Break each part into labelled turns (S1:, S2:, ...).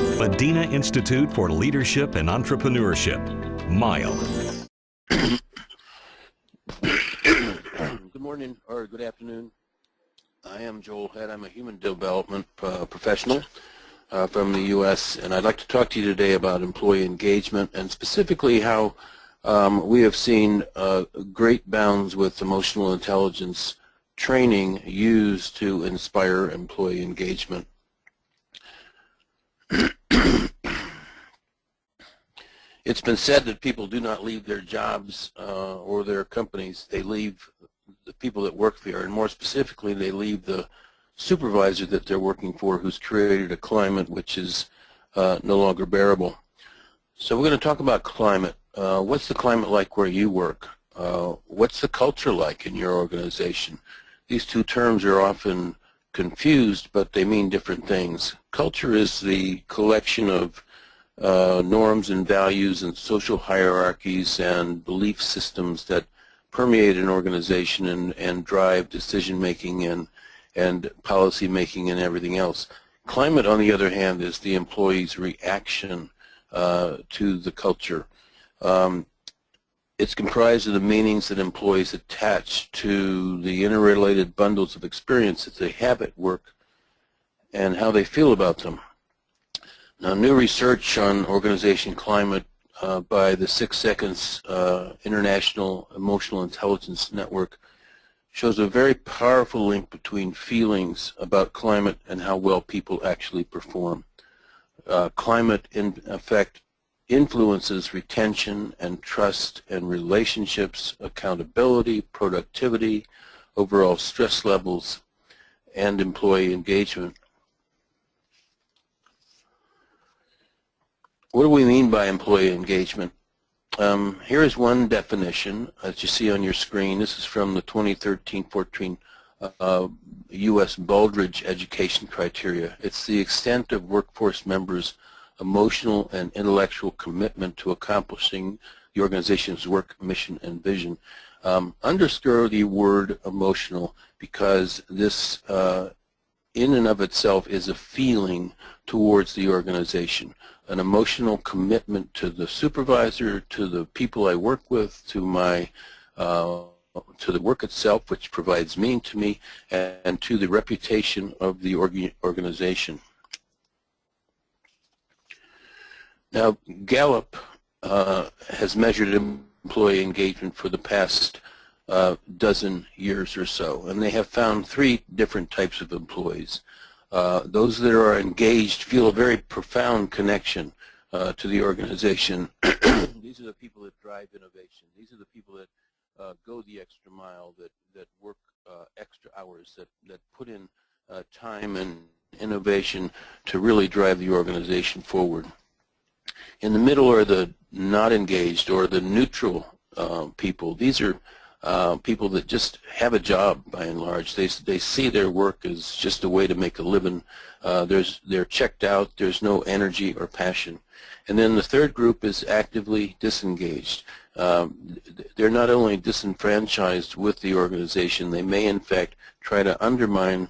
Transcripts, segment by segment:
S1: Madinah Institute for Leadership and Entrepreneurship, MILE.
S2: Good morning or good afternoon. I am Joel Head. I'm a human development professional from the U.S. and I'd like to talk to you today about employee engagement and specifically how we have seen great bounds with emotional intelligence training used to inspire employee engagement. It's been said that people do not leave their jobs or their companies. They leave the people that work there, and more specifically, they leave the supervisor that they're working for who's created a climate which is no longer bearable. So we're going to talk about climate. What's the climate like where you work? What's the culture like in your organization? These two terms are often confused, but they mean different things. Culture is the collection of norms and values and social hierarchies and belief systems that permeate an organization and drive decision making and policy making and everything else. Climate, on the other hand, is the employee's reaction to the culture. It's comprised of the meanings that employees attach to the interrelated bundles of experience that they have at work and how they feel about them. Now, new research on organization climate by the 6 Seconds International Emotional Intelligence Network shows a very powerful link between feelings about climate and how well people actually perform. Climate, in effect, influences retention and trust and relationships, accountability, productivity, overall stress levels, and employee engagement. What do we mean by employee engagement? Here is one definition that you see on your screen. This is from the 2013-14 U.S. Baldrige Education Criteria. It's the extent of workforce members' emotional and intellectual commitment to accomplishing the organization's work, mission, and vision. Underscore the word emotional because this in and of itself is a feeling towards the organization, an emotional commitment to the supervisor, to the people I work with, to my to the work itself, which provides meaning to me, and to the reputation of the organization. Now, Gallup has measured employee engagement for the past dozen years or so, and they have found 3 different types of employees. Those that are engaged feel a very profound connection to the organization. These are the people that drive innovation. These are the people that go the extra mile, that work extra hours, that put in time and innovation to really drive the organization forward. In the middle are the not engaged or the neutral people. These are people that just have a job by and large. They see their work as just a way to make a living. They're checked out. There's no energy or passion. And then the third group is actively disengaged. They're not only disenfranchised with the organization, they may in fact try to undermine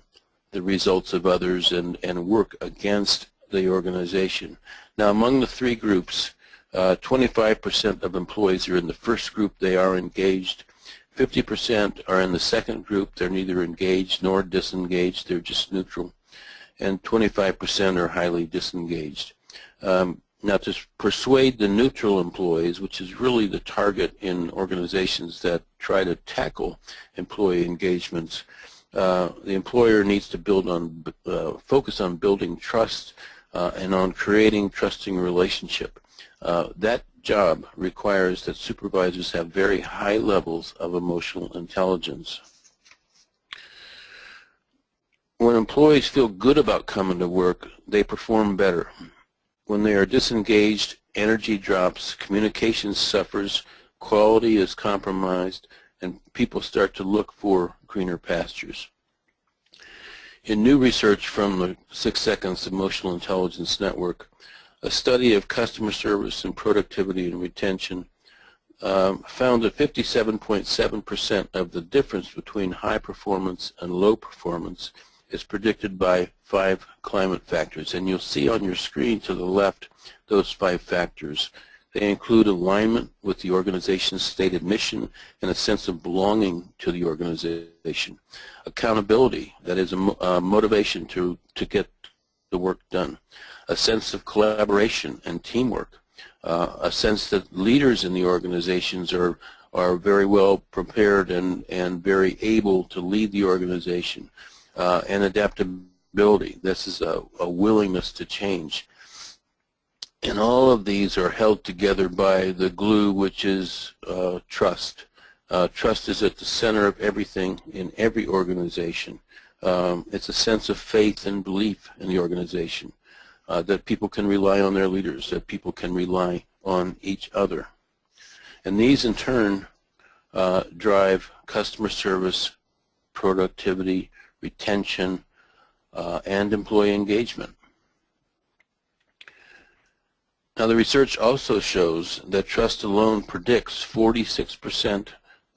S2: the results of others and work against the organization. Now, among the 3 groups, 25% of employees are in the first group. They are engaged. 50% are in the second group. They're neither engaged nor disengaged. They're just neutral. And 25% are highly disengaged. Now, to persuade the neutral employees, which is really the target in organizations that try to tackle employee engagements, the employer needs to build on, focus on building trust and on creating trusting relationship. That job requires that supervisors have very high levels of emotional intelligence. When employees feel good about coming to work, they perform better. When they are disengaged, energy drops, communication suffers, quality is compromised, and people start to look for greener pastures. In new research from the 6 Seconds Emotional Intelligence Network, a study of customer service and productivity and retention found that 57.7% of the difference between high performance and low performance is predicted by 5 climate factors, and you'll see on your screen to the left those 5 factors. They include alignment with the organization's stated mission and a sense of belonging to the organization, accountability, that is a motivation to get the work done, a sense of collaboration and teamwork, a sense that leaders in the organizations are very well prepared and very able to lead the organization, and adaptability. This is a willingness to change. And all of these are held together by the glue, which is trust. Trust is at the center of everything in every organization. It's a sense of faith and belief in the organization, that people can rely on their leaders, that people can rely on each other. And these in turn drive customer service, productivity, retention, and employee engagement. Now, the research also shows that trust alone predicts 46%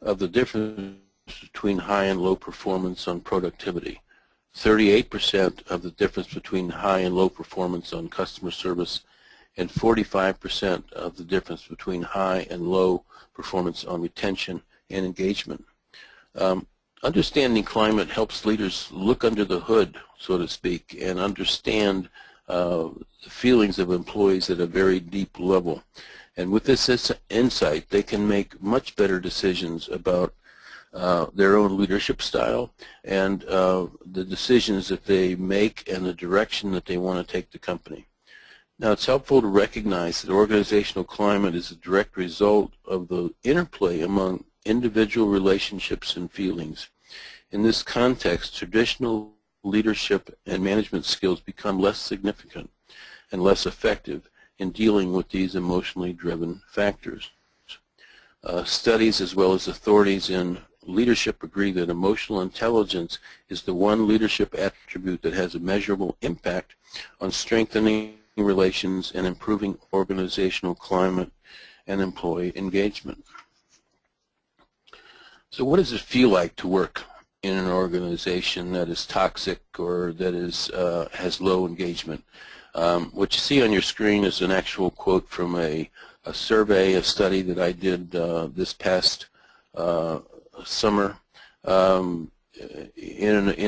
S2: of the difference between high and low performance on productivity, 38% of the difference between high and low performance on customer service, and 45% of the difference between high and low performance on retention and engagement. Understanding climate helps leaders look under the hood, so to speak, and understand the feelings of employees at a very deep level. And with this insight, they can make much better decisions about their own leadership style and the decisions that they make and the direction that they want to take the company. Now, it's helpful to recognize that organizational climate is a direct result of the interplay among individual relationships and feelings. In this context, traditional leadership and management skills become less significant and less effective in dealing with these emotionally driven factors. Studies as well as authorities in leadership agree that emotional intelligence is the one leadership attribute that has a measurable impact on strengthening relations and improving organizational climate and employee engagement. So what does it feel like to work in an organization that is toxic or that is has low engagement? What you see on your screen is an actual quote from a survey, a study that I did this past summer in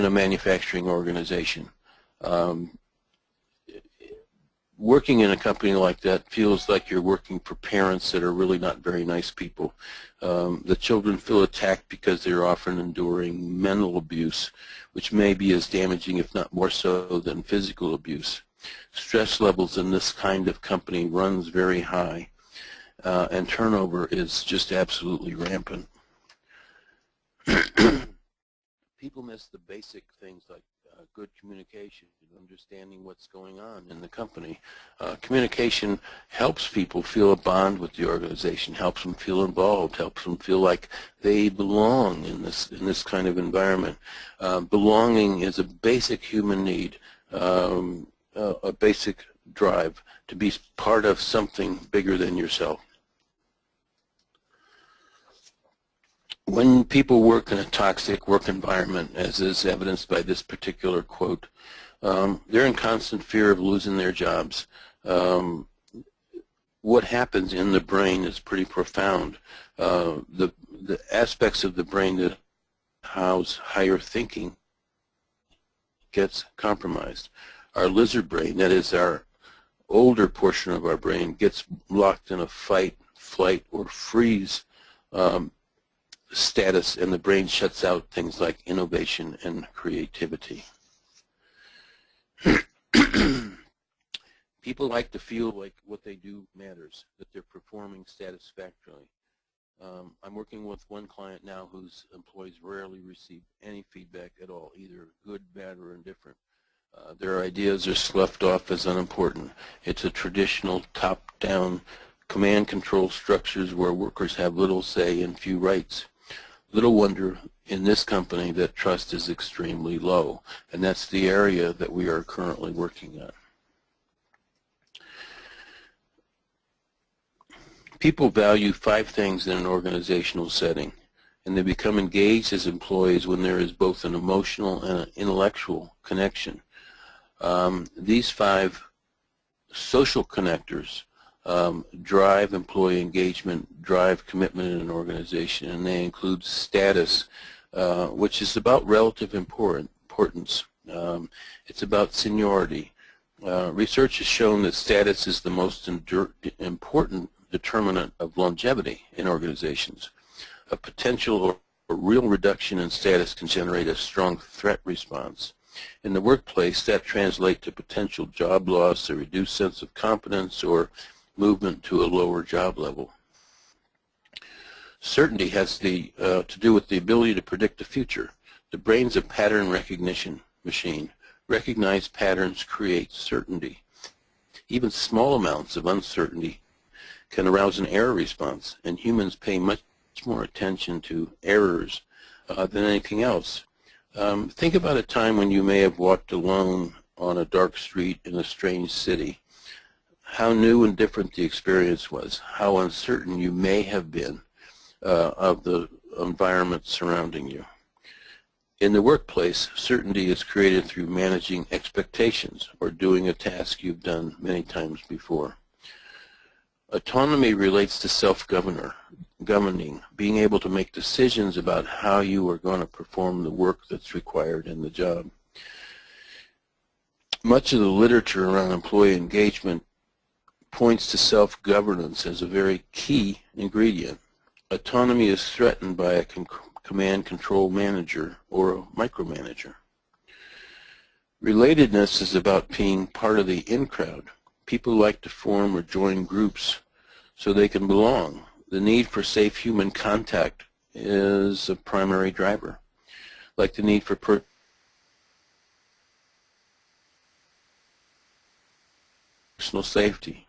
S2: a manufacturing organization. Working in a company like that feels like you're working for parents that are really not very nice people. The children feel attacked because they're often enduring mental abuse, which may be as damaging, if not more so, than physical abuse. Stress levels in this kind of company runs very high, and turnover is just absolutely rampant. People miss the basic things like good communication, understanding what's going on in the company. Communication helps people feel a bond with the organization, helps them feel involved, helps them feel like they belong in this kind of environment. Belonging is a basic human need, a basic drive to be part of something bigger than yourself. When people work in a toxic work environment, as is evidenced by this particular quote, they're in constant fear of losing their jobs. What happens in the brain is pretty profound. The aspects of the brain that house higher thinking gets compromised. Our lizard brain, that is our older portion of our brain, gets locked in a fight, flight, or freeze status, and the brain shuts out things like innovation and creativity. People like to feel like what they do matters, that they're performing satisfactorily. I'm working with one client now whose employees rarely receive any feedback at all, either good, bad, or indifferent. Their ideas are sloughed off as unimportant. It's a traditional top-down command control structures where workers have little say and few rights. Little wonder in this company that trust is extremely low, and that's the area that we are currently working on. People value 5 things in an organizational setting, and they become engaged as employees when there is both an emotional and an intellectual connection. These 5 social connectors drive employee engagement, drive commitment in an organization, and they include status, which is about relative importance. It's about seniority. Research has shown that status is the most important determinant of longevity in organizations. A potential or real reduction in status can generate a strong threat response. In the workplace, that translates to potential job loss, a reduced sense of competence, or movement to a lower job level. Certainty has to do with the ability to predict the future. The brain's a pattern recognition machine. Recognized patterns create certainty. Even small amounts of uncertainty can arouse an error response, and humans pay much more attention to errors than anything else. Think about a time when you may have walked alone on a dark street in a strange city. How new and different the experience was, how uncertain you may have been of the environment surrounding you. In the workplace, certainty is created through managing expectations or doing a task you've done many times before. Autonomy relates to self-governing, being able to make decisions about how you are going to perform the work that's required in the job. Much of the literature around employee engagement points to self-governance as a very key ingredient. Autonomy is threatened by a command-control manager or a micromanager. Relatedness is about being part of the in-crowd. People like to form or join groups so they can belong. The need for safe human contact is a primary driver, like the need for personal safety.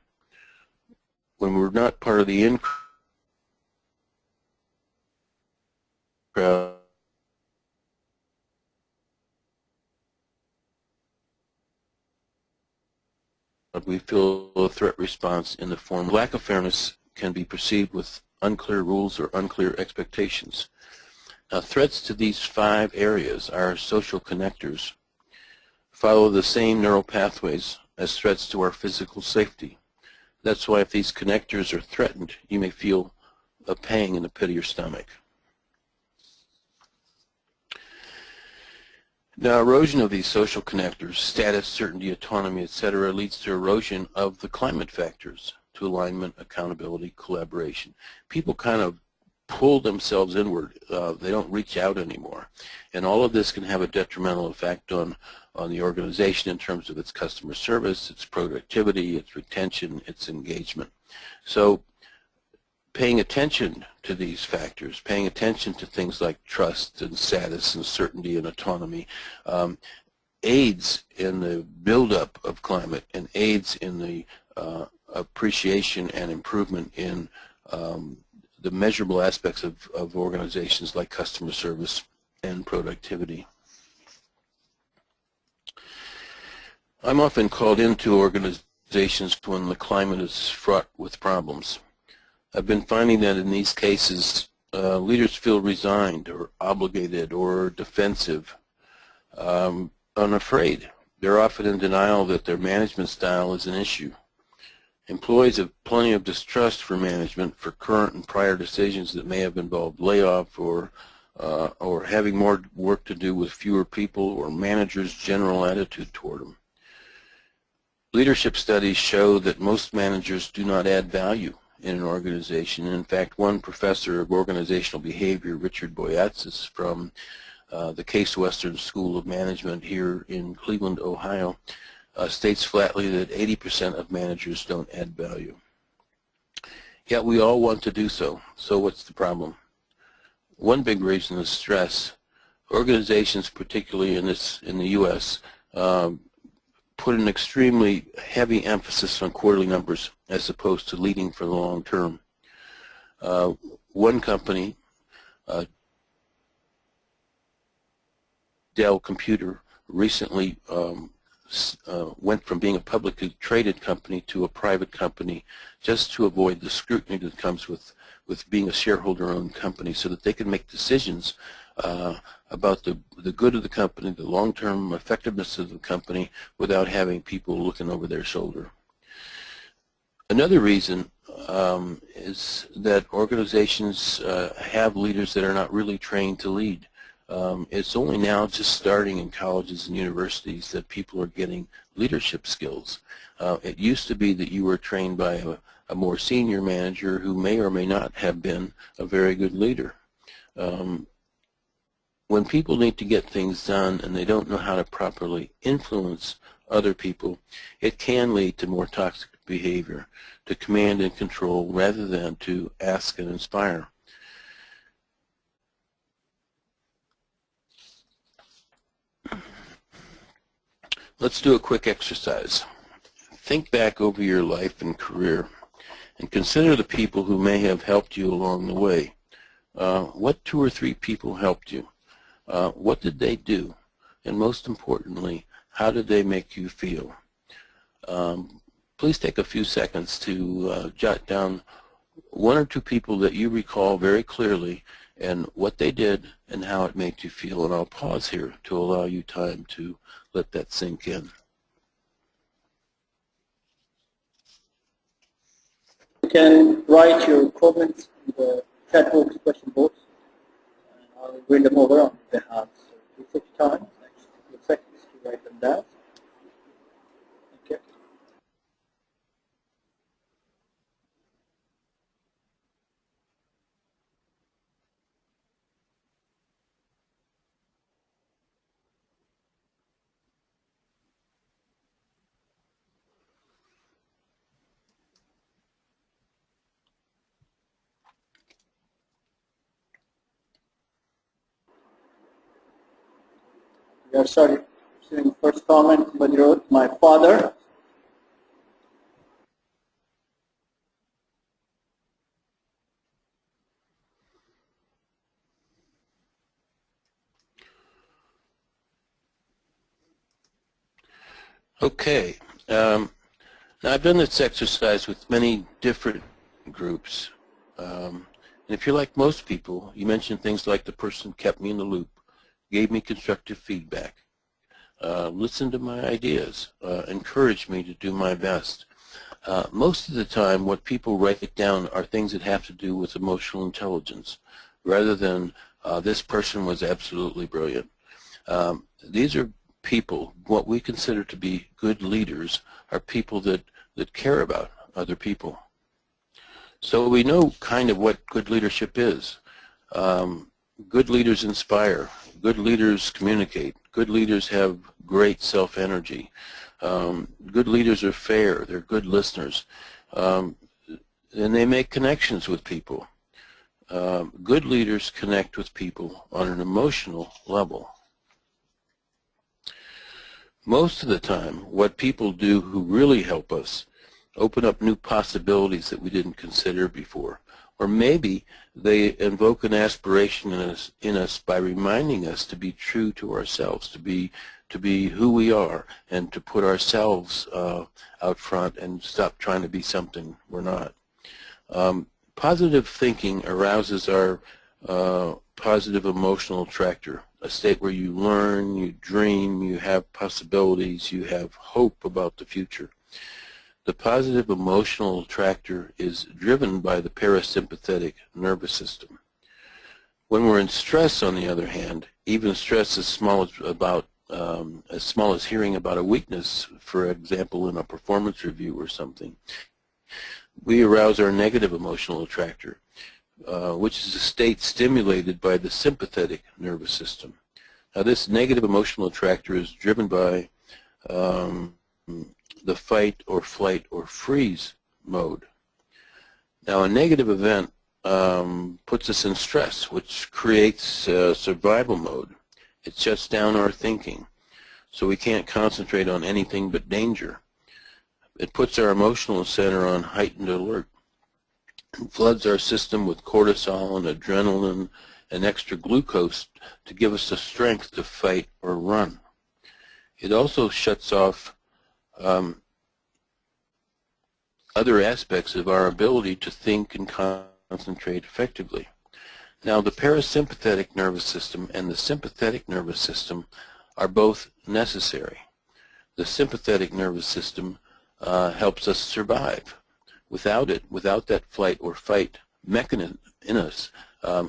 S2: When we're not part of the in-crowd, we feel a threat response in the form of lack of fairness can be perceived with unclear rules or unclear expectations. Now, threats to these 5 areas, our social connectors, follow the same neural pathways as threats to our physical safety. That's why if these connectors are threatened, you may feel a pang in the pit of your stomach. Now, erosion of these social connectors, status, certainty, autonomy, etc., leads to erosion of the climate factors, to alignment, accountability, collaboration. People kind of pull themselves inward. They don't reach out anymore. And all of this can have a detrimental effect on the organization in terms of its customer service, its productivity, its retention, its engagement. So paying attention to these factors, paying attention to things like trust and status and certainty and autonomy, aids in the buildup of climate and aids in the appreciation and improvement in the measurable aspects of organizations like customer service and productivity. I'm often called into organizations when the climate is fraught with problems. I've been finding that in these cases, leaders feel resigned or obligated or defensive, unafraid. They're often in denial that their management style is an issue. Employees have plenty of distrust for management for current and prior decisions that may have involved layoff or having more work to do with fewer people or managers' general attitude toward them. Leadership studies show that most managers do not add value in an organization. In fact, one professor of organizational behavior, Richard Boyatzis from the Case Western School of Management here in Cleveland, Ohio, states flatly that 80% of managers don't add value. Yet we all want to do so. So what's the problem? One big reason is stress. Organizations, particularly in the U.S., put an extremely heavy emphasis on quarterly numbers as opposed to leading for the long term. One company, Dell Computer, recently went from being a publicly traded company to a private company just to avoid the scrutiny that comes with with being a shareholder-owned company so that they can make decisions about the good of the company, the long-term effectiveness of the company, without having people looking over their shoulder. Another reason is that organizations have leaders that are not really trained to lead. It's only now just starting in colleges and universities that people are getting leadership skills. It used to be that you were trained by a more senior manager who may or may not have been a very good leader. When people need to get things done and they don't know how to properly influence other people, it can lead to more toxic behavior, to command and control rather than to ask and inspire. Let's do a quick exercise. Think back over your life and career and consider the people who may have helped you along the way. What 2 or 3 people helped you? What did they do? And most importantly, how did they make you feel? Please take a few seconds to jot down 1 or 2 people that you recall very clearly and what they did and how it made you feel. And I'll pause here to allow you time to let that sink in.
S3: You can write your comments in the chat box question box, and I'll read them over on behalf. So please take your time, next couple of seconds to write them down. Thank you. We are starting seeing the first comment. Somebody wrote, my father.
S2: Okay. Now I've done this exercise with many different groups. And if you're like most people, you mention things like the person kept me in the loop, gave me constructive feedback, listened to my ideas, encouraged me to do my best. Most of the time what people write down are things that have to do with emotional intelligence rather than this person was absolutely brilliant. These are people, what we consider to be good leaders are people that care about other people. So we know kind of what good leadership is. Good leaders inspire. Good leaders communicate. Good leaders have great self-energy. Good leaders are fair. They're good listeners. And they make connections with people. Good leaders connect with people on an emotional level. Most of the time, what people do who really help us open up new possibilities that we didn't consider before. Or maybe they invoke an aspiration in us by reminding us to be true to ourselves, to be who we are, and to put ourselves out front and stop trying to be something we're not. Positive thinking arouses our positive emotional attractor, a state where you learn, you dream, you have possibilities, you have hope about the future. The positive emotional attractor is driven by the parasympathetic nervous system. When we're in stress, on the other hand, even stress as small as hearing about a weakness, for example, in a performance review or something, we arouse our negative emotional attractor, which is a state stimulated by the sympathetic nervous system. Now, this negative emotional attractor is driven by the fight or flight or freeze mode. Now, a negative event puts us in stress, which creates survival mode. It shuts down our thinking, so we can't concentrate on anything but danger. It puts our emotional center on heightened alert and floods our system with cortisol and adrenaline and extra glucose to give us the strength to fight or run. It also shuts off other aspects of our ability to think and concentrate effectively. Now, the parasympathetic nervous system and the sympathetic nervous system are both necessary. The sympathetic nervous system helps us survive. Without it, without that flight or fight mechanism in us,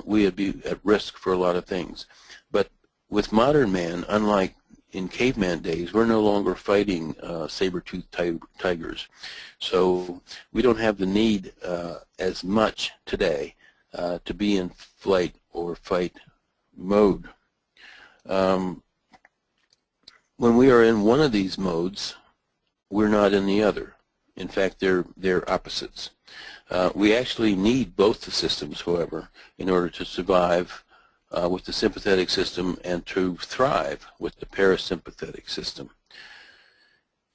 S2: we would be at risk for a lot of things. But with modern man, unlike in caveman days, we're no longer fighting saber-toothed tigers. So we don't have the need as much today to be in flight or fight mode. When we are in one of these modes, we're not in the other. In fact, they're opposites. We actually need both the systems, however, in order to survive with the sympathetic system and to thrive with the parasympathetic system.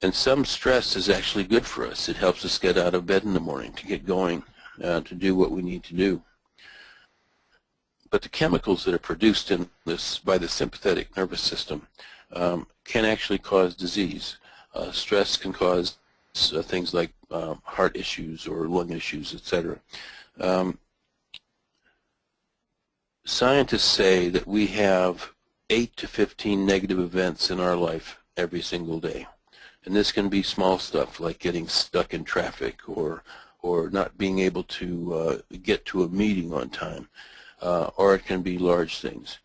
S2: And some stress is actually good for us. It helps us get out of bed in the morning, to get going, to do what we need to do. But the chemicals that are produced in this by the sympathetic nervous system can actually cause disease. Stress can cause things like heart issues or lung issues, etc. Scientists say that we have 8 to 15 negative events in our life every single day. And this can be small stuff like getting stuck in traffic or not being able to get to a meeting on time. Or it can be large things.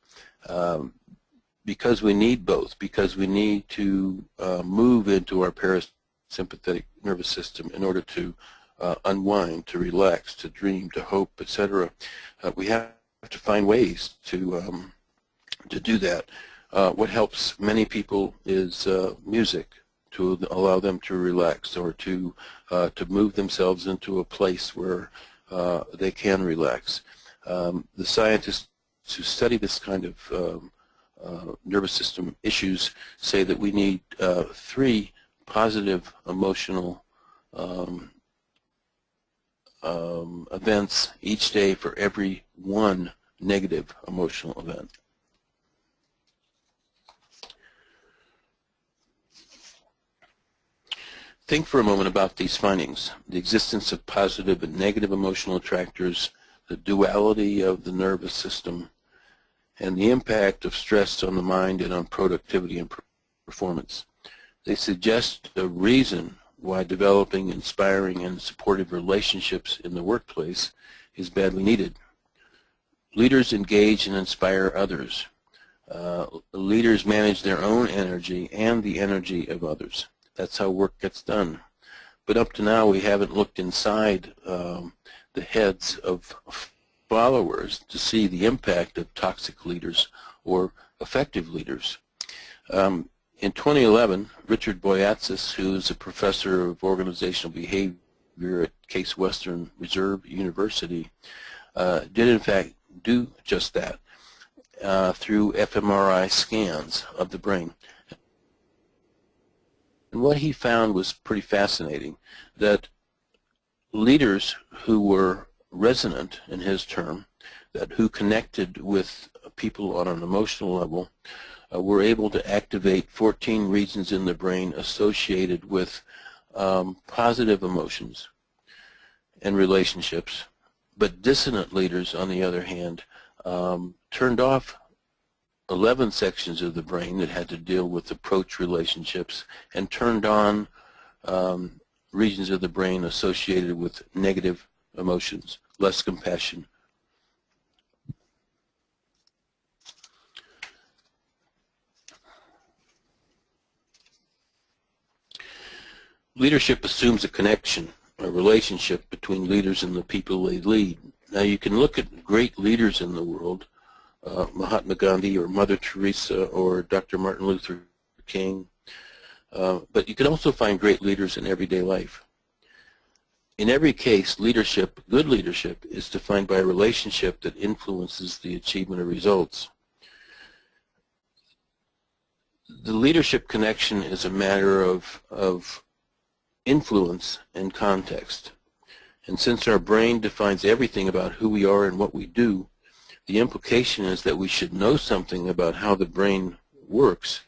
S2: Because we need both, because we need to move into our parasympathetic nervous system in order to unwind, to relax, to dream, to hope, etc. We have to find ways to do that. What helps many people is music, to allow them to relax or to move themselves into a place where they can relax. The scientists who study this kind of nervous system issues say that we need 3 positive emotional events each day for every 1 negative emotional event. Think for a moment about these findings: the existence of positive and negative emotional attractors, the duality of the nervous system, and the impact of stress on the mind and on productivity and performance. They suggest a reason why developing inspiring and supportive relationships in the workplace is badly needed. Leaders engage and inspire others. Leaders manage their own energy and the energy of others. That's how work gets done. But up to now, we haven't looked inside the heads of followers to see the impact of toxic leaders or effective leaders. In 2011, Richard Boyatzis, who is a professor of organizational behavior at Case Western Reserve University, did in fact do just that through fMRI scans of the brain. And what he found was pretty fascinating, that leaders who were resonant, in his term, who connected with people on an emotional level, were able to activate 14 regions in the brain associated with positive emotions and relationships. But dissonant leaders, on the other hand, turned off 11 sections of the brain that had to deal with approach relationships and turned on regions of the brain associated with negative emotions, less compassion. Leadership assumes a connection, a relationship between leaders and the people they lead. Now you can look at great leaders in the world, Mahatma Gandhi or Mother Teresa or Dr. Martin Luther King, but you can also find great leaders in everyday life. In every case, leadership, good leadership, is defined by a relationship that influences the achievement of results. The leadership connection is a matter of influence and context. And since our brain defines everything about who we are and what we do, the implication is that we should know something about how the brain works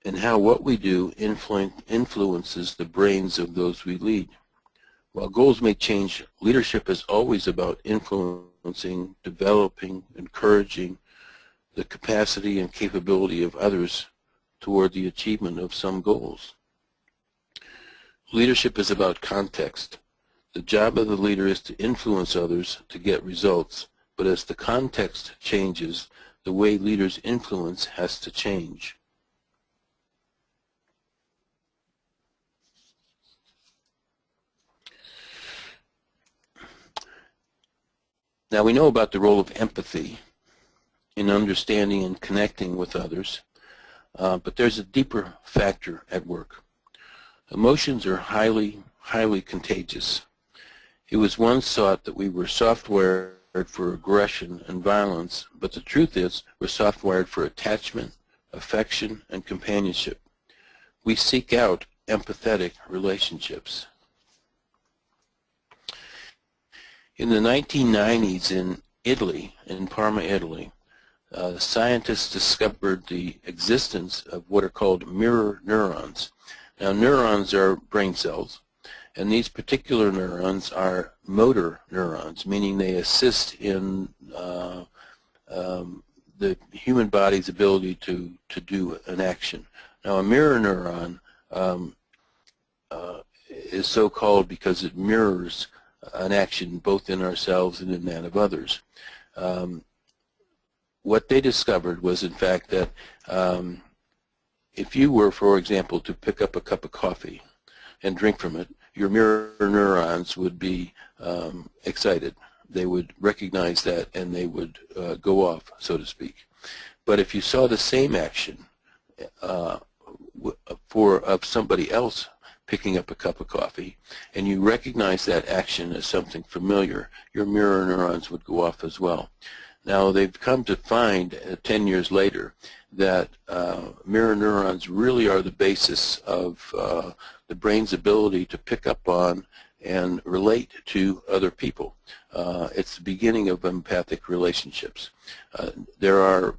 S2: and how what we do influences the brains of those we lead. While goals may change, leadership is always about influencing, developing, encouraging the capacity and capability of others toward the achievement of some goals. Leadership is about context. The job of the leader is to influence others to get results, but as the context changes, the way leaders influence has to change. Now we know about the role of empathy in understanding and connecting with others, but there's a deeper factor at work. Emotions are highly contagious. It was once thought that we were soft-wired for aggression and violence, but the truth is we're soft-wired for attachment, affection, and companionship. We seek out empathetic relationships. In the 1990s in Italy, in Parma, Italy, scientists discovered the existence of what are called mirror neurons. Now, neurons are brain cells, and these particular neurons are motor neurons, meaning they assist in the human body's ability to do an action. Now, a mirror neuron is so called because it mirrors an action both in ourselves and in that of others. What they discovered was, in fact, that if you were, for example, to pick up a cup of coffee and drink from it, your mirror neurons would be excited. They would recognize that and they would go off, so to speak. But if you saw the same action of somebody else picking up a cup of coffee, and you recognize that action as something familiar, your mirror neurons would go off as well. Now, they've come to find 10 years later that mirror neurons really are the basis of the brain's ability to pick up on and relate to other people. It's the beginning of empathic relationships. There are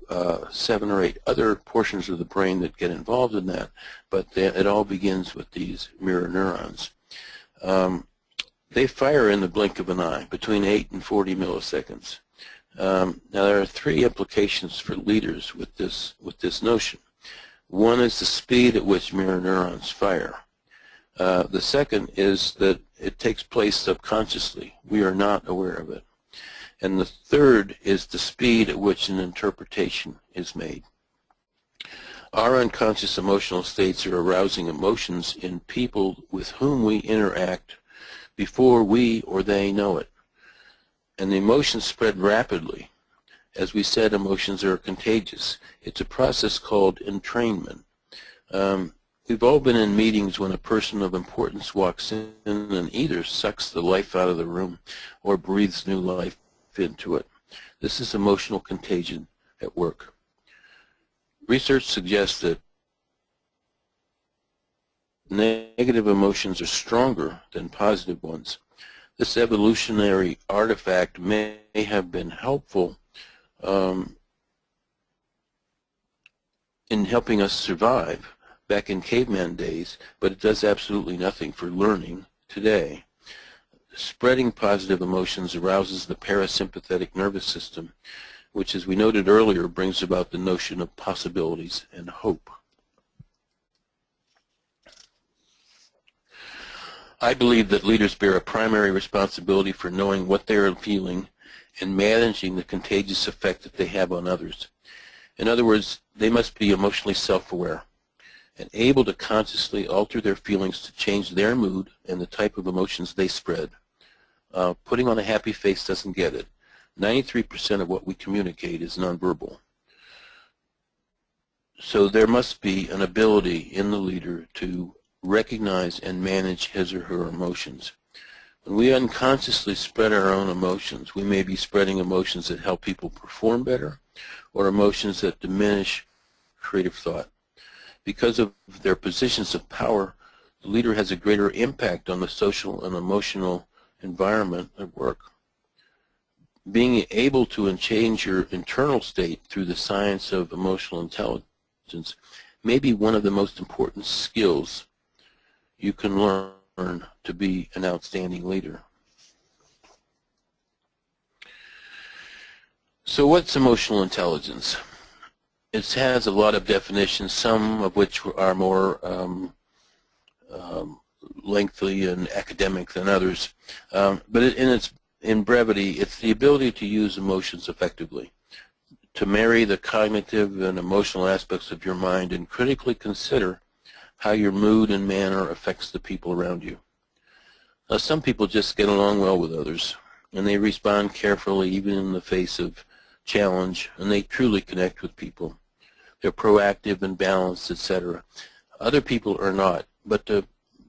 S2: 7 or 8 other portions of the brain that get involved in that, but it all begins with these mirror neurons. They fire in the blink of an eye, between 8 and 40 milliseconds. Now, there are 3 implications for leaders with this notion. One is the speed at which mirror neurons fire. The second is that it takes place subconsciously. We are not aware of it. And the third is the speed at which an interpretation is made. Our unconscious emotional states are arousing emotions in people with whom we interact before we or they know it. And the emotions spread rapidly. As we said, emotions are contagious. It's a process called entrainment. We've all been in meetings when a person of importance walks in and either sucks the life out of the room or breathes new life into it. This is emotional contagion at work. Research suggests that negative emotions are stronger than positive ones. This evolutionary artifact may have been helpful in helping us survive back in caveman days, but it does absolutely nothing for learning today. Spreading positive emotions arouses the parasympathetic nervous system, which, as we noted earlier, brings about the notion of possibilities and hope. I believe that leaders bear a primary responsibility for knowing what they are feeling and managing the contagious effect that they have on others. In other words, they must be emotionally self-aware and able to consciously alter their feelings to change their mood and the type of emotions they spread. Putting on a happy face doesn't get it. 93% of what we communicate is nonverbal. So there must be an ability in the leader to recognize and manage his or her emotions. When we unconsciously spread our own emotions, we may be spreading emotions that help people perform better or emotions that diminish creative thought. Because of their positions of power, the leader has a greater impact on the social and emotional environment at work. Being able to change your internal state through the science of emotional intelligence may be one of the most important skills you can learn. to be an outstanding leader. So what's emotional intelligence? It has a lot of definitions, some of which are more lengthy and academic than others. But in brevity, it's the ability to use emotions effectively, to marry the cognitive and emotional aspects of your mind and critically consider how your mood and manner affects the people around you. Now, some people just get along well with others, and they respond carefully even in the face of challenge, and they truly connect with people. They're proactive and balanced, etc. Other people are not, but the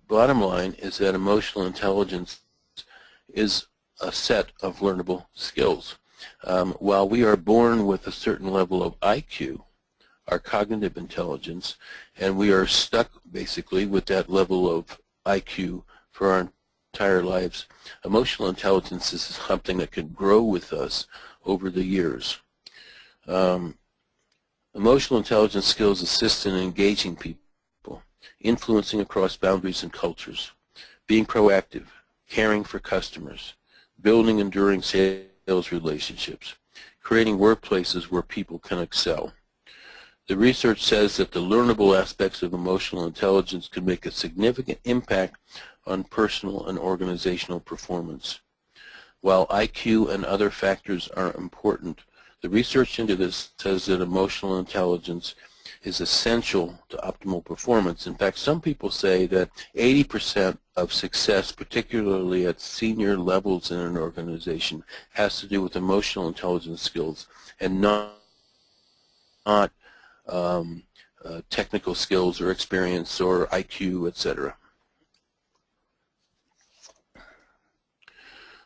S2: bottom line is that emotional intelligence is a set of learnable skills. While we are born with a certain level of IQ, our cognitive intelligence, and we are stuck basically with that level of IQ for our entire lives, emotional intelligence is something that can grow with us over the years. Emotional intelligence skills assist in engaging people, influencing across boundaries and cultures, being proactive, caring for customers, building enduring sales relationships, creating workplaces where people can excel. The research says that the learnable aspects of emotional intelligence can make a significant impact on personal and organizational performance. While IQ and other factors are important, the research into this says that emotional intelligence is essential to optimal performance. In fact, some people say that 80% of success, particularly at senior levels in an organization, has to do with emotional intelligence skills and not technical skills or experience or IQ, etc.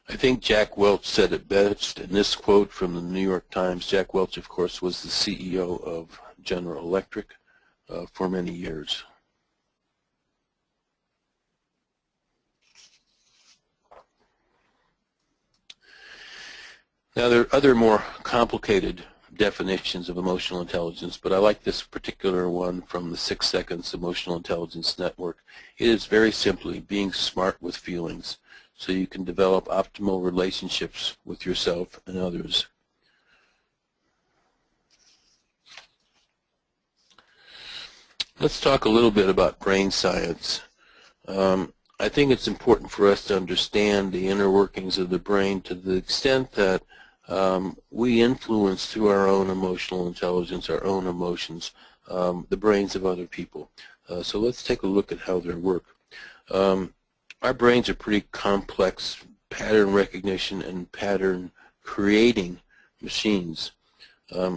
S2: I think Jack Welch said it best in this quote from the New York Times. Jack Welch, of course, was the CEO of General Electric for many years. Now, there are other more complicated definitions of emotional intelligence, but I like this particular one from the 6 Seconds Emotional Intelligence Network. It is very simply being smart with feelings so you can develop optimal relationships with yourself and others. Let's talk a little bit about brain science. I think it's important for us to understand the inner workings of the brain to the extent that we influence through our own emotional intelligence, our own emotions, the brains of other people. So let's take a look at how they work. Our brains are pretty complex pattern recognition and pattern creating machines.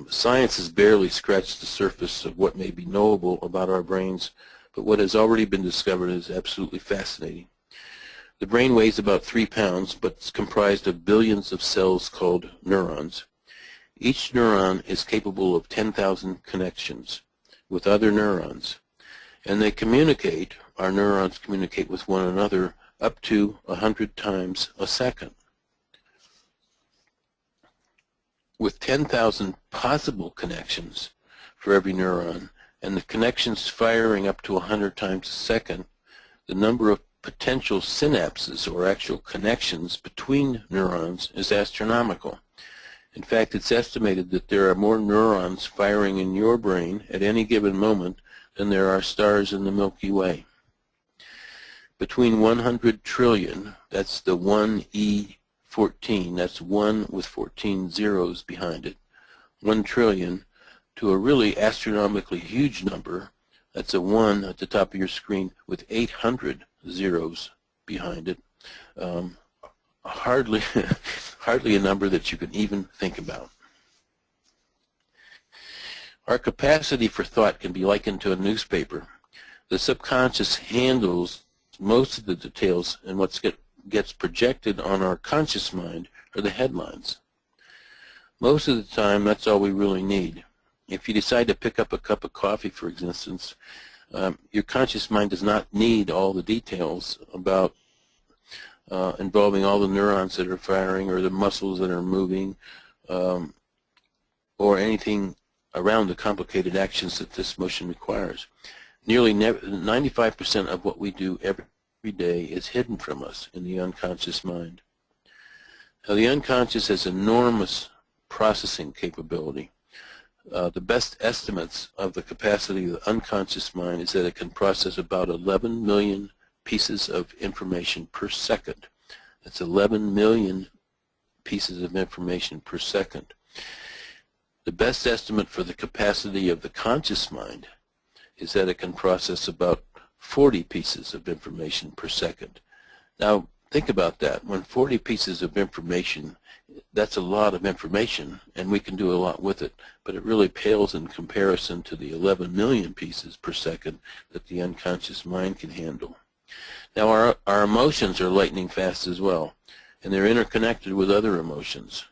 S2: Science has barely scratched the surface of what may be knowable about our brains, but what has already been discovered is absolutely fascinating. The brain weighs about 3 pounds, but it's comprised of billions of cells called neurons. Each neuron is capable of 10,000 connections with other neurons, and they communicate, our neurons communicate with one another up to 100 times a second. With 10,000 possible connections for every neuron, and the connections firing up to 100 times a second, the number of potential synapses, or actual connections between neurons, is astronomical. In fact, it's estimated that there are more neurons firing in your brain at any given moment than there are stars in the Milky Way. Between 100 trillion, that's the 1E14, that's 1 with 14 zeros behind it, 1 trillion, to a really astronomically huge number, that's a 1 at the top of your screen with 800 zeros behind it. Hardly a number that you can even think about. Our capacity for thought can be likened to a newspaper. The subconscious handles most of the details, and what gets projected on our conscious mind are the headlines. Most of the time, that's all we really need. If you decide to pick up a cup of coffee, for instance, your conscious mind does not need all the details about involving all the neurons that are firing or the muscles that are moving or anything around the complicated actions that this motion requires. Nearly 95% of what we do every day is hidden from us in the unconscious mind. Now, the unconscious has enormous processing capability. The best estimates of the capacity of the unconscious mind is that it can process about 11 million pieces of information per second. That's 11 million pieces of information per second. The best estimate for the capacity of the conscious mind is that it can process about 40 pieces of information per second. Now, think about that. When 40 pieces of information, that's a lot of information, and we can do a lot with it, but it really pales in comparison to the 11 million pieces per second that the unconscious mind can handle. Now, our emotions are lightning fast as well, and they're interconnected with other emotions.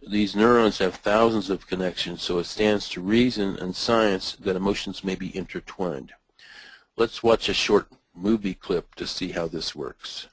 S2: These neurons have thousands of connections, so it stands to reason and science that emotions may be intertwined. Let's watch a short movie clip to see how this works.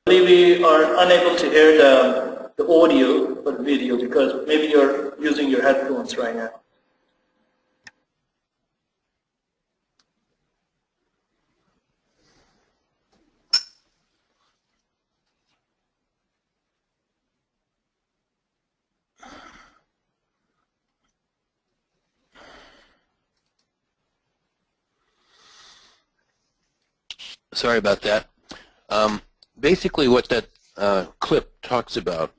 S3: We are unable to hear the audio or the video because maybe you're using your headphones right now.
S2: Sorry about that. Basically what that clip talks about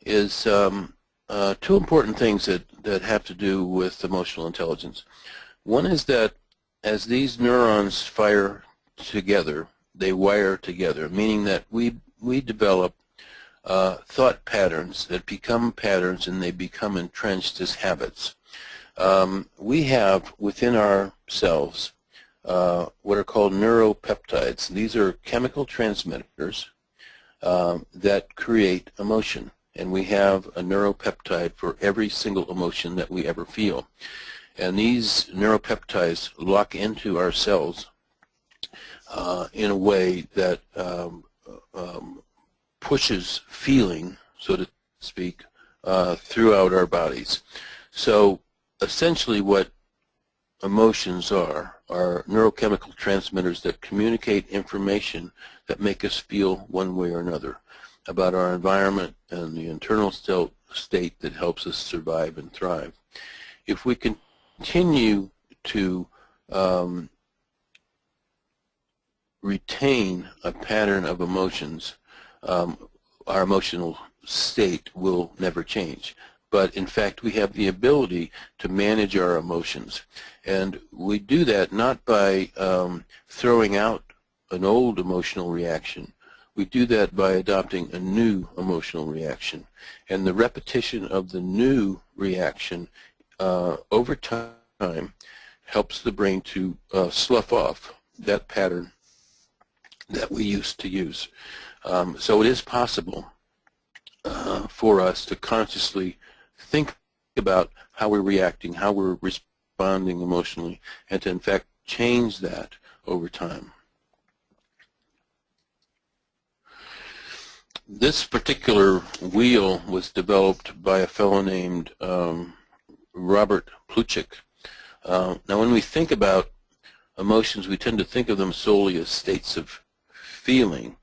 S2: is two important things that have to do with emotional intelligence. One is that as these neurons fire together, they wire together, meaning that we develop thought patterns that become patterns and they become entrenched as habits. We have within ourselves what are called neuropeptides. These are chemical transmitters that create emotion, and we have a neuropeptide for every single emotion that we ever feel. And these neuropeptides lock into our cells in a way that pushes feeling, so to speak, throughout our bodies. So essentially what emotions are neurochemical transmitters that communicate information that make us feel one way or another about our environment and the internal state that helps us survive and thrive. If we continue to retain a pattern of emotions, our emotional state will never change. But in fact, we have the ability to manage our emotions. And we do that not by throwing out an old emotional reaction. We do that by adopting a new emotional reaction. And the repetition of the new reaction over time helps the brain to slough off that pattern that we used to use. So it is possible for us to consciously think about how we're reacting, how we're responding emotionally, and to in fact change that over time. This particular wheel was developed by a fellow named Robert Plutchik. Now when we think about emotions, we tend to think of them solely as states of feeling.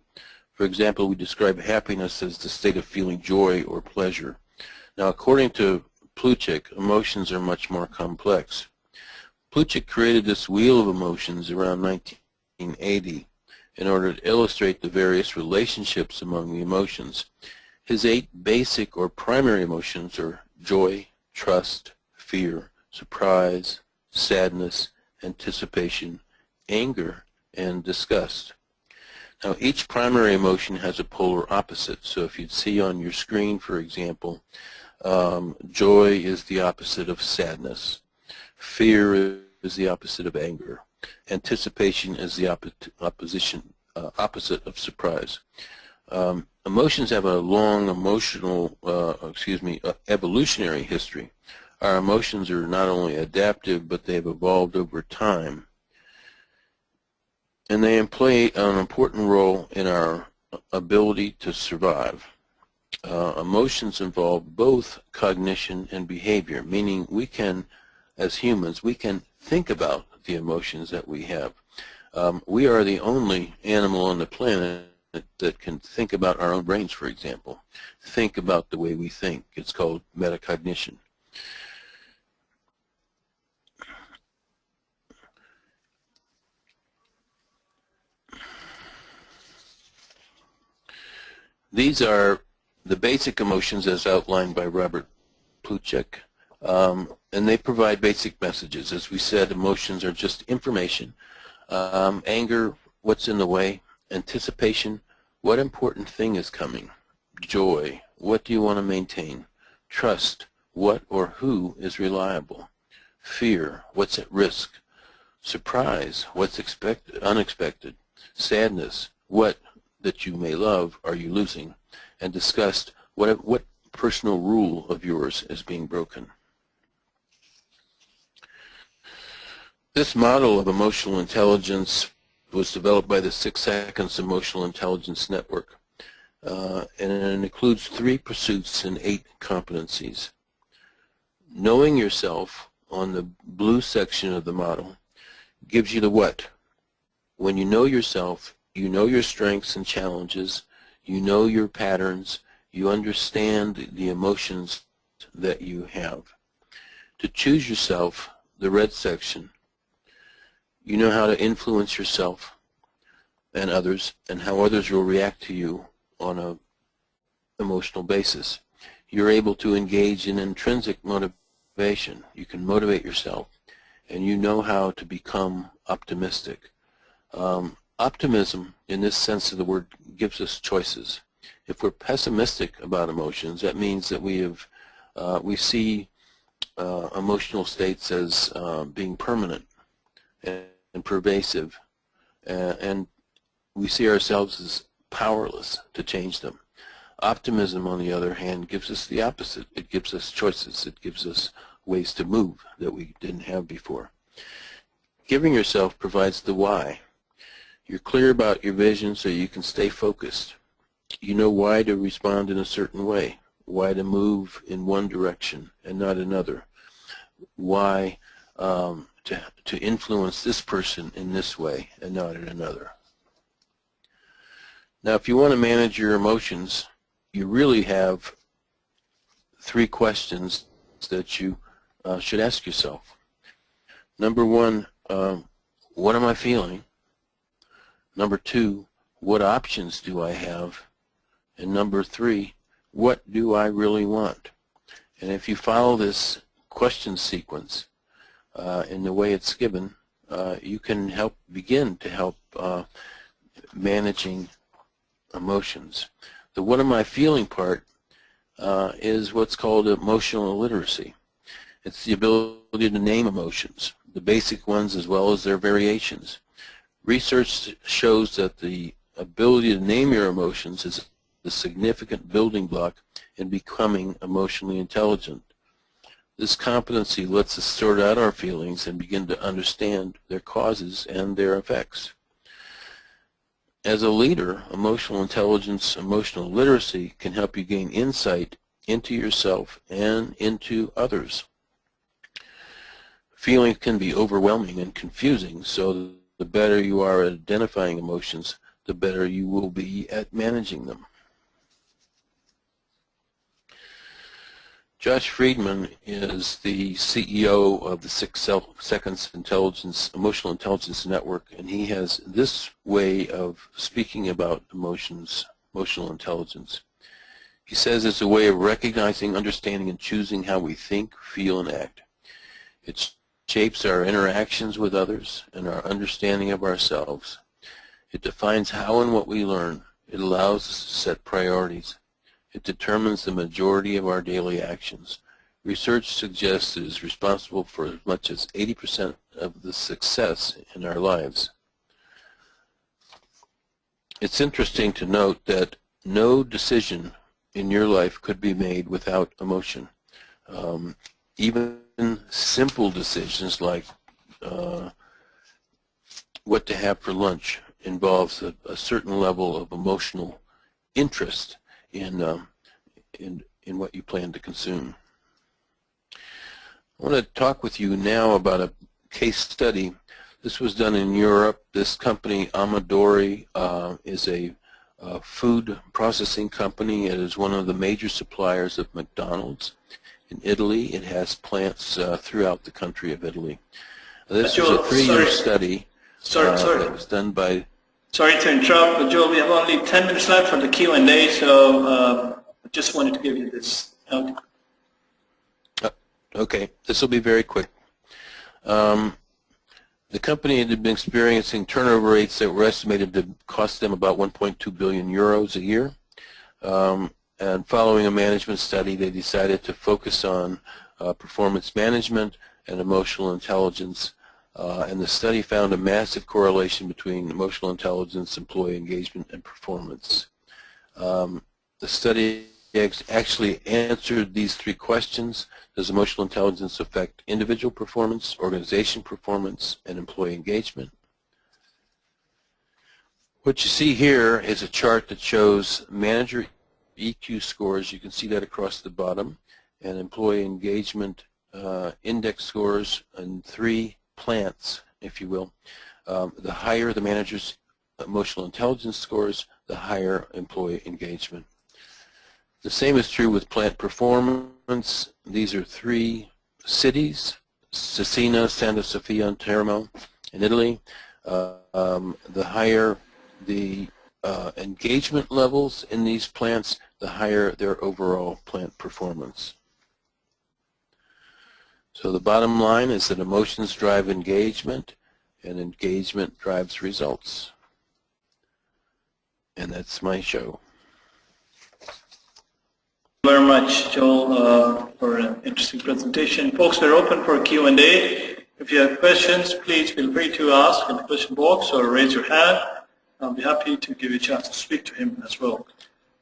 S2: For example, we describe happiness as the state of feeling joy or pleasure. Now, according to Plutchik, emotions are much more complex. Plutchik created this wheel of emotions around 1980 in order to illustrate the various relationships among the emotions. His 8 basic or primary emotions are joy, trust, fear, surprise, sadness, anticipation, anger, and disgust. Now, each primary emotion has a polar opposite. So if you'd see on your screen, for example, joy is the opposite of sadness. Fear is the opposite of anger. Anticipation is the opposite of surprise. Emotions have a long evolutionary history. Our emotions are not only adaptive, but they've evolved over time. And they play an important role in our ability to survive. Emotions involve both cognition and behavior, meaning we can, as humans, we can think about the emotions that we have. We are the only animal on the planet that can think about our own brains, for example. Think about the way we think. It's called metacognition. These are the basic emotions as outlined by Robert Plutchik, and they provide basic messages. As we said, emotions are just information. Anger, what's in the way? Anticipation, what important thing is coming? Joy, what do you want to maintain? Trust, what or who is reliable? Fear, what's at risk? Surprise, what's unexpected? Sadness, what that you may love are you losing? And disgust, what personal rule of yours is being broken? This model of emotional intelligence was developed by the 6 Seconds Emotional Intelligence Network, and it includes 3 pursuits and 8 competencies. Knowing yourself, on the blue section of the model, gives you the what. When you know yourself, you know your strengths and challenges, you know your patterns, you understand the emotions that you have. To choose yourself, the red section, you know how to influence yourself and others, and how others will react to you on an emotional basis. You're able to engage in intrinsic motivation. You can motivate yourself, and you know how to become optimistic. Optimism, in this sense of the word, gives us choices. If we're pessimistic about emotions, that means that we see emotional states as being permanent and pervasive, and we see ourselves as powerless to change them. Optimism, on the other hand, gives us the opposite. It gives us choices. It gives us ways to move that we didn't have before. Giving yourself provides the why. You're clear about your vision so you can stay focused. You know why to respond in a certain way, why to move in one direction and not another, why to influence this person in this way and not in another. Now, if you want to manage your emotions, you really have 3 questions that you should ask yourself. Number 1, what am I feeling? Number 2, what options do I have? And number 3, what do I really want? And if you follow this question sequence in the way it's given, you can begin to help managing emotions. The what am I feeling part is what's called emotional literacy. It's the ability to name emotions, the basic ones as well as their variations. Research shows that the ability to name your emotions is a significant building block in becoming emotionally intelligent. This competency lets us sort out our feelings and begin to understand their causes and their effects. As a leader, emotional intelligence, emotional literacy can help you gain insight into yourself and into others. Feelings can be overwhelming and confusing, so the better you are at identifying emotions, the better you will be at managing them. Josh Friedman is the CEO of the 6 Seconds Emotional Intelligence Network, and he has this way of speaking about emotions, emotional intelligence. He says it's a way of recognizing, understanding, and choosing how we think, feel, and act. It shapes our interactions with others and our understanding of ourselves. It defines how and what we learn. It allows us to set priorities. It determines the majority of our daily actions. Research suggests it is responsible for as much as 80% of the success in our lives. It's interesting to note that no decision in your life could be made without emotion. Even simple decisions like what to have for lunch involves a certain level of emotional interest in what you plan to consume. I want to talk with you now about a case study. This was done in Europe. This company, Amadori, is a food processing company. It is one of the major suppliers of McDonald's. In Italy, it has plants throughout the country of Italy. This is a 3-year study that was done by...
S3: Sorry to interrupt, but Joel, we have only 10 minutes left for the Q&A, so I just wanted to give you this note.
S2: Okay, this will be very quick. The company had been experiencing turnover rates that were estimated to cost them about 1.2 billion euros a year. And following a management study, they decided to focus on performance management and emotional intelligence. And the study found a massive correlation between emotional intelligence, employee engagement, and performance. The study actually answered these 3 questions. Does emotional intelligence affect individual performance, organization performance, and employee engagement? What you see here is a chart that shows manager EQ scores. You can see that across the bottom, and employee engagement index scores in 3 plants, if you will. The higher the manager's emotional intelligence scores, the higher employee engagement. The same is true with plant performance. These are 3 cities, Cesena, Santa Sofia, and Teramo in Italy. The higher the engagement levels in these plants, the higher their overall plant performance. So the bottom line is that emotions drive engagement, and engagement drives results. And that's my show.
S3: Thank you very much, Joel, for an interesting presentation. Folks, we're open for Q&A. If you have questions, please feel free to ask in the question box or raise your hand. I'll be happy to give you a chance to speak to him as well.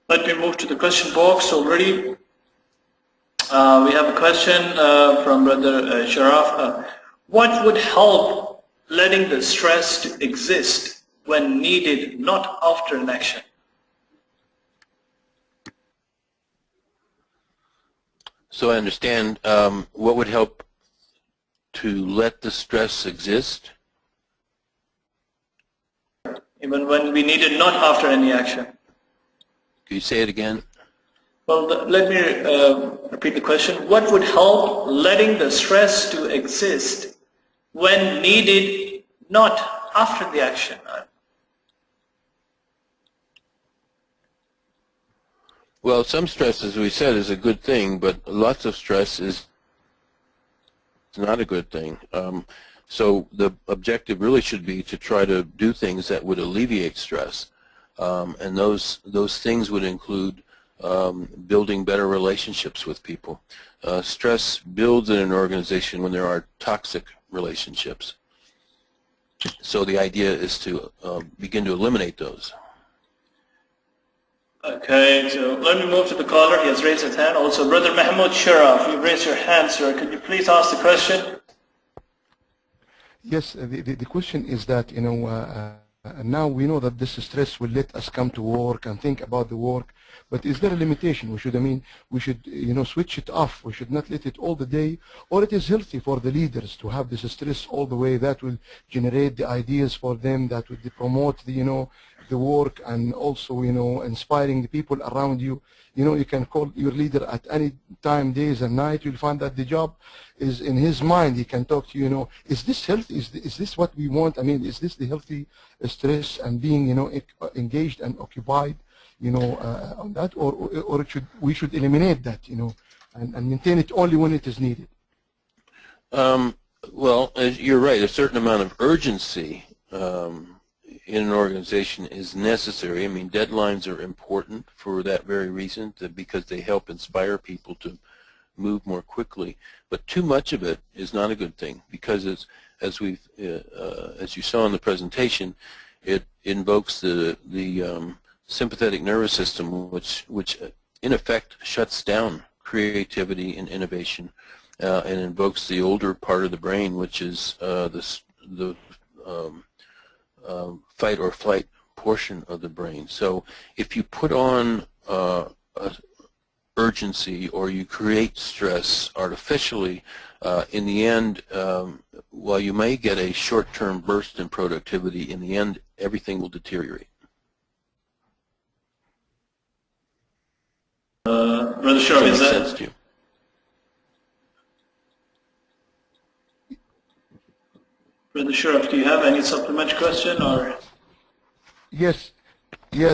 S3: Let me move to the question box already. We have a question from Brother Sharaf. What would help letting the stress to exist when needed, not after an action?
S2: So I understand what would help to let the stress exist?
S3: Even when we need it, not after any action.
S2: Can you say it again?
S3: Well, let me repeat the question. What would help letting the stress to exist when needed, not after the action?
S2: Well, some stress, as we said, is a good thing, but lots of stress is not a good thing. So the objective really should be to try to do things that would alleviate stress. And those things would include building better relationships with people. Stress builds in an organization when there are toxic relationships. So the idea is to begin to eliminate those.
S3: Okay, so let me move to the caller. He has raised his hand. Also, Brother Mahmoud Sharaf, you've raised your hand, sir. Could you please ask the question?
S4: Yes, the question is that, you know, now we know that this stress will let us come to work and think about the work, but is there a limitation? We should, you know, switch it off. We should not let it all the day, or it is healthy for the leaders to have this stress all the way. That will generate the ideas for them, that will promote the, you know, the work, and also, you know, inspiring the people around you. You know, you can call your leader at any time, days and night. You'll find that the job is in his mind. He can talk to you, you know, is this healthy? Is this what we want? I mean, is this the healthy stress and being, you know, engaged and occupied, you know, on that, or we should eliminate that, you know, and maintain it only when it is needed?
S2: Well, you're right. A certain amount of urgency in an organization is necessary. I mean, deadlines are important for that very reason, because they help inspire people to move more quickly. But too much of it is not a good thing, because as you saw in the presentation, it invokes the sympathetic nervous system, which in effect shuts down creativity and innovation, and invokes the older part of the brain, which is the fight or flight portion of the brain. So if you put on urgency or you create stress artificially, in the end, while you may get a short-term burst in productivity, in the end everything will deteriorate.
S5: Brother Sharif,
S2: Does that make sense to you?
S5: Brother Sharif, do you have any supplementary question or?
S4: Yes,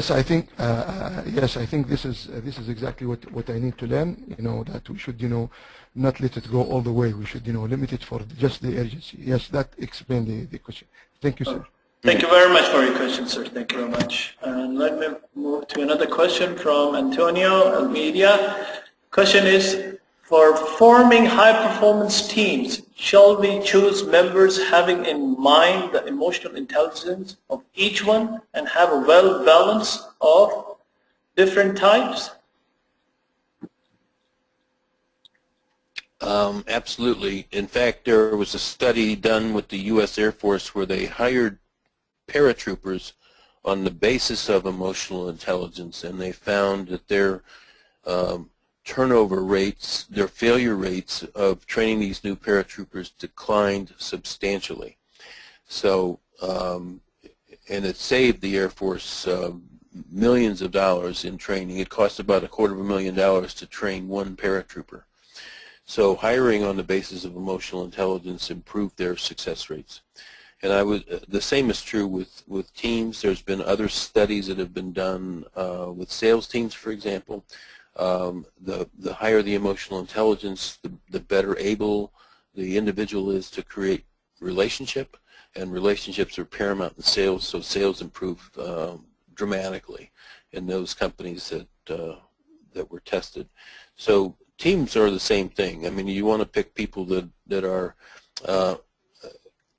S4: I think this is exactly what I need to learn. You know, that we should, you know, not let it go all the way. We should, you know, limit it for just the urgency. Yes, that explains the question. Thank you, sir.
S5: Thank you very much for your question, sir. Thank you very much. And let me move to another question from Antonio Almeida. Question is, for forming high-performance teams, shall we choose members having in mind the emotional intelligence of each one and have a well balance of different types?
S2: Absolutely. In fact, there was a study done with the U.S. Air Force where they hired paratroopers on the basis of emotional intelligence, and they found that their turnover rates, their failure rates of training these new paratroopers declined substantially. So, and it saved the Air Force millions of dollars in training. It cost about $250,000 to train one paratrooper. So hiring on the basis of emotional intelligence improved their success rates. And the same is true with teams. There's been other studies that have been done with sales teams, for example. The higher the emotional intelligence, the better able the individual is to create relationship, and relationships are paramount in sales, so sales improve dramatically in those companies that were tested. So teams are the same thing. I mean, you want to pick people that are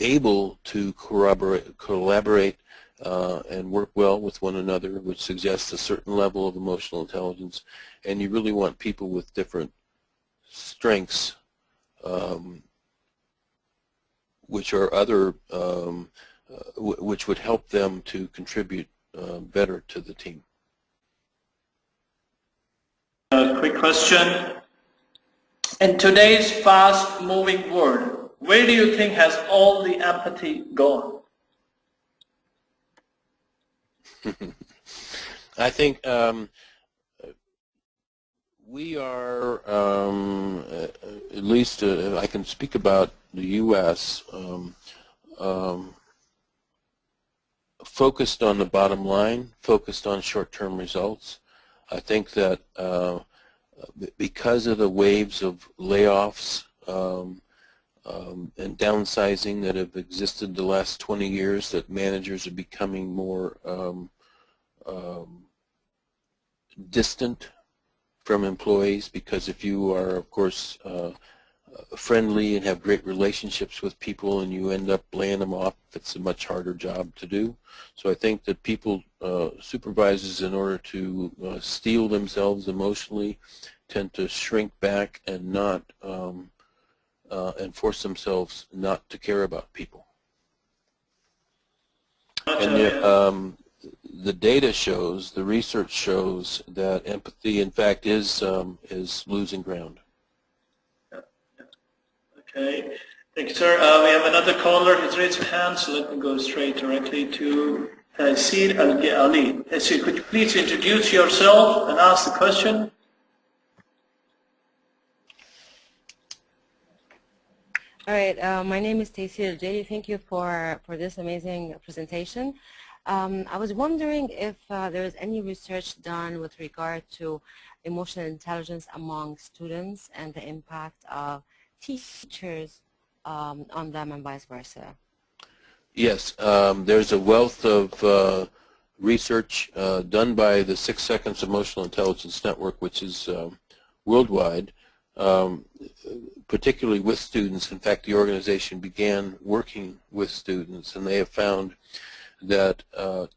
S2: able to collaborate and work well with one another, which suggests a certain level of emotional intelligence. And you really want people with different strengths, which are other, which would help them to contribute better to the team.
S5: A quick question. In today's fast-moving world, where do you think has all the empathy gone?
S2: I think we are, at least I can speak about the U.S., focused on the bottom line, focused on short-term results. I think that because of the waves of layoffs and downsizing that have existed the last 20 years, that managers are becoming more distant from employees, because if you are, of course, friendly and have great relationships with people and you end up laying them off, it's a much harder job to do. So I think that people, supervisors, in order to steel themselves emotionally, tend to shrink back and not and force themselves not to care about people. And the data shows, the research shows that empathy, in fact, is losing ground.
S5: Okay, thank you, sir. We have another caller who's raised his hand, so let me go straight directly to Taysir Ali. Taysir, could you please introduce yourself and ask the question?
S6: All right, my name is Taysir Ali. Thank you for this amazing presentation. I was wondering if there is any research done with regard to emotional intelligence among students and the impact of teachers on them and vice versa?
S2: Yes, there's a wealth of research done by the 6 Seconds Emotional Intelligence Network, which is worldwide, particularly with students. In fact, the organization began working with students, and they have found that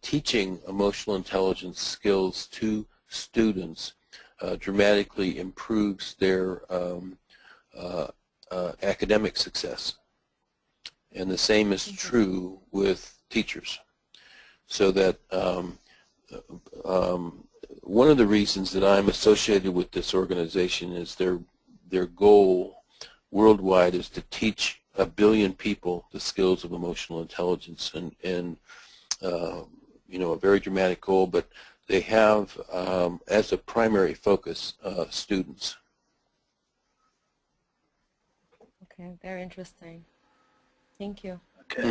S2: teaching emotional intelligence skills to students dramatically improves their academic success. And the same is true with teachers. So that one of the reasons that I'm associated with this organization is their goal worldwide is to teach 1 billion people the skills of emotional intelligence, and you know, a very dramatic goal, but they have as a primary focus students.
S6: Okay, very interesting. Thank you.
S5: Okay,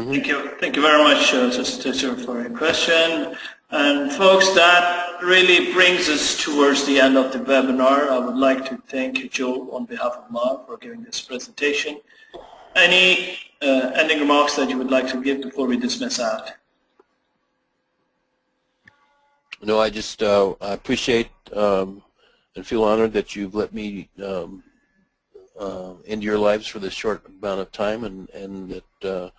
S5: thank you very much, Sister Teacher, for your question. And folks, that really brings us towards the end of the webinar. I would like to thank you, Joe, on behalf of MAR for giving this presentation. Any ending remarks that you would like to give before we dismiss out?
S2: No, I just I appreciate and feel honored that you've let me into your lives for this short amount of time, and that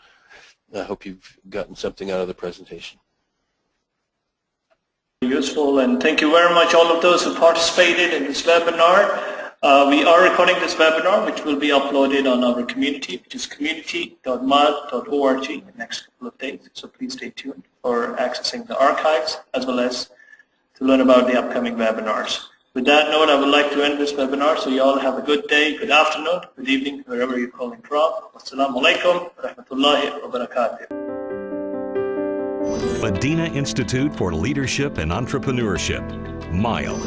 S2: I hope you've gotten something out of the presentation.
S5: Useful, and thank you very much all of those who participated in this webinar. We are recording this webinar, which will be uploaded on our community, which is community.mal.org in the next couple of days. So please stay tuned for accessing the archives as well as to learn about the upcoming webinars. With that note, I would like to end this webinar. So you all have a good day, good afternoon, good evening, wherever you're calling from. Wassalamu alaikum wa rahmatullahi wa barakatuh.
S1: Madinah Institute for Leadership and Entrepreneurship, MILE.